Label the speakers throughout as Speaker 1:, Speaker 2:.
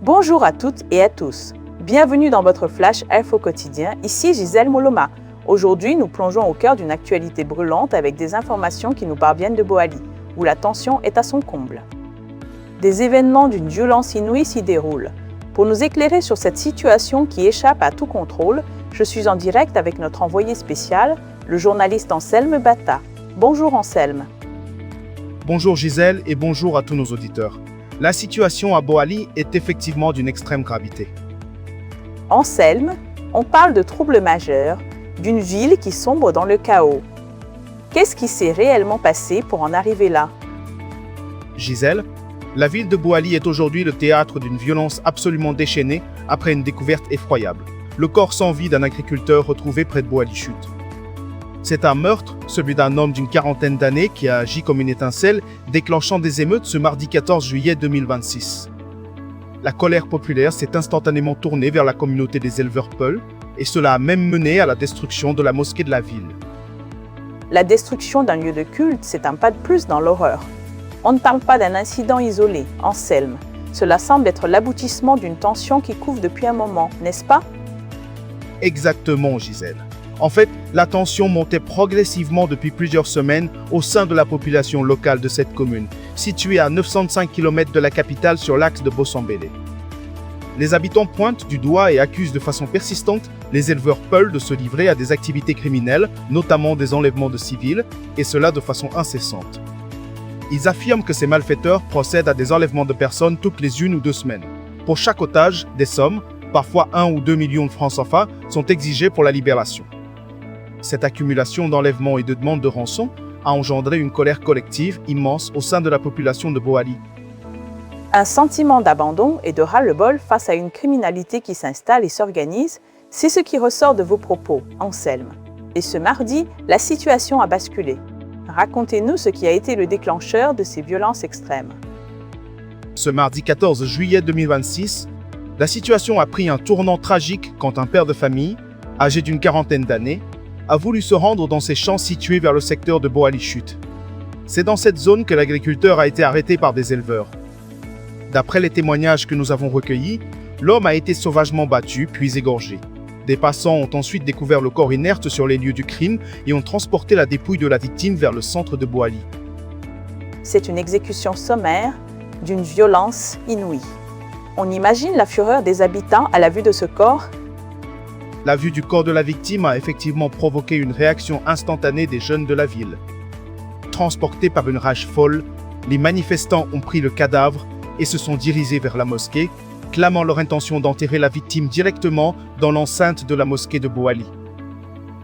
Speaker 1: Bonjour à toutes et à tous. Bienvenue dans votre Flash Info quotidien. Ici Gisèle Moloma. Aujourd'hui, nous plongeons au cœur d'une actualité brûlante avec des informations qui nous parviennent de Boali, où la tension est à son comble. Des événements d'une violence inouïe s'y déroulent. Pour nous éclairer sur cette situation qui échappe à tout contrôle, je suis en direct avec notre envoyé spécial, le journaliste Anselme Bata. Bonjour Anselme.
Speaker 2: Bonjour Gisèle et bonjour à tous nos auditeurs. La situation à Boali est effectivement d'une extrême gravité.
Speaker 1: Anselme, on parle de troubles majeurs, d'une ville qui sombre dans le chaos. Qu'est-ce qui s'est réellement passé pour en arriver là?
Speaker 2: Gisèle, la ville de Boali est aujourd'hui le théâtre d'une violence absolument déchaînée après une découverte effroyable. Le corps sans vie d'un agriculteur retrouvé près de Boali Chute. C'est un meurtre, celui d'un homme d'une quarantaine d'années qui a agi comme une étincelle, déclenchant des émeutes ce mardi 14 juillet 2026. La colère populaire s'est instantanément tournée vers la communauté des éleveurs Peul, et cela a même mené à la destruction de la mosquée de la ville.
Speaker 1: La destruction d'un lieu de culte, c'est un pas de plus dans l'horreur. On ne parle pas d'un incident isolé, Anselme. Cela semble être l'aboutissement d'une tension qui couve depuis un moment, n'est-ce pas?
Speaker 2: Exactement, Gisèle. En fait, la tension montait progressivement depuis plusieurs semaines au sein de la population locale de cette commune, située à 905 km de la capitale sur l'axe de Bossambélé. Les habitants pointent du doigt et accusent de façon persistante les éleveurs Peul de se livrer à des activités criminelles, notamment des enlèvements de civils, et cela de façon incessante. Ils affirment que ces malfaiteurs procèdent à des enlèvements de personnes toutes les 1 ou 2 semaines. Pour chaque otage, des sommes, parfois 1 ou 2 millions de francs CFA, sont exigées pour la libération. Cette accumulation d'enlèvements et de demandes de rançon a engendré une colère collective immense au sein de la population de Boali.
Speaker 1: Un sentiment d'abandon et de ras-le-bol face à une criminalité qui s'installe et s'organise, c'est ce qui ressort de vos propos, Anselme. Et ce mardi, la situation a basculé. Racontez-nous ce qui a été le déclencheur de ces violences extrêmes.
Speaker 2: Ce mardi 14 juillet 2026, la situation a pris un tournant tragique quand un père de famille, âgé d'une quarantaine d'années, a voulu se rendre dans ses champs situés vers le secteur de Boali Chute. C'est dans cette zone que l'agriculteur a été arrêté par des éleveurs. D'après les témoignages que nous avons recueillis, l'homme a été sauvagement battu puis égorgé. Des passants ont ensuite découvert le corps inerte sur les lieux du crime et ont transporté la dépouille de la victime vers le centre de Boali.
Speaker 1: C'est une exécution sommaire d'une violence inouïe. On imagine la fureur des habitants à la vue de ce corps.
Speaker 2: La vue du corps de la victime a effectivement provoqué une réaction instantanée des jeunes de la ville. Transportés par une rage folle, les manifestants ont pris le cadavre et se sont dirigés vers la mosquée, clamant leur intention d'enterrer la victime directement dans l'enceinte de la mosquée de Boali.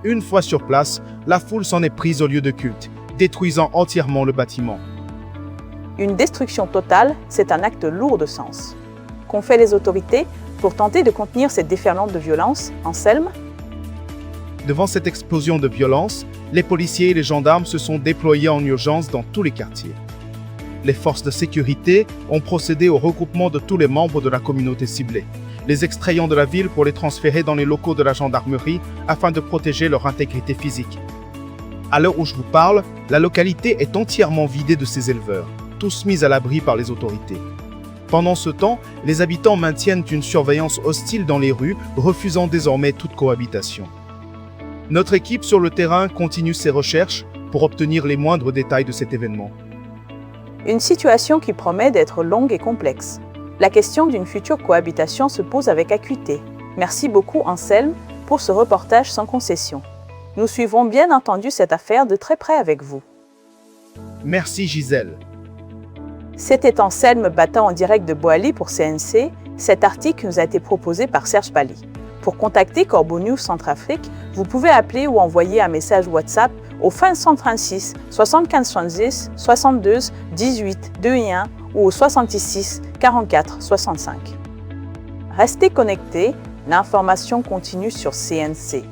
Speaker 2: Une fois sur place, la foule s'en est prise au lieu de culte, détruisant entièrement le bâtiment.
Speaker 1: Une destruction totale, c'est un acte lourd de sens. Qu'ont fait les autorités pour tenter de contenir cette déferlante de violence, Anselme?
Speaker 2: Devant cette explosion de violence, les policiers et les gendarmes se sont déployés en urgence dans tous les quartiers. Les forces de sécurité ont procédé au regroupement de tous les membres de la communauté ciblée, les extrayant de la ville pour les transférer dans les locaux de la gendarmerie afin de protéger leur intégrité physique. À l'heure où je vous parle, la localité est entièrement vidée de ces éleveurs, tous mis à l'abri par les autorités. Pendant ce temps, les habitants maintiennent une surveillance hostile dans les rues, refusant désormais toute cohabitation. Notre équipe sur le terrain continue ses recherches pour obtenir les moindres détails de cet événement.
Speaker 1: Une situation qui promet d'être longue et complexe. La question d'une future cohabitation se pose avec acuité. Merci beaucoup Anselme pour ce reportage sans concession. Nous suivrons bien entendu cette affaire de très près avec vous.
Speaker 2: Merci Gisèle.
Speaker 1: C'était Anselme Bata en direct de Boali pour CNC. Cet article nous a été proposé par Serge Pali. Pour contacter Corbeau News Centrafrique, vous pouvez appeler ou envoyer un message WhatsApp au fin 136 75 70 62 18 21 ou au 66 44 65. Restez connectés, l'information continue sur CNC.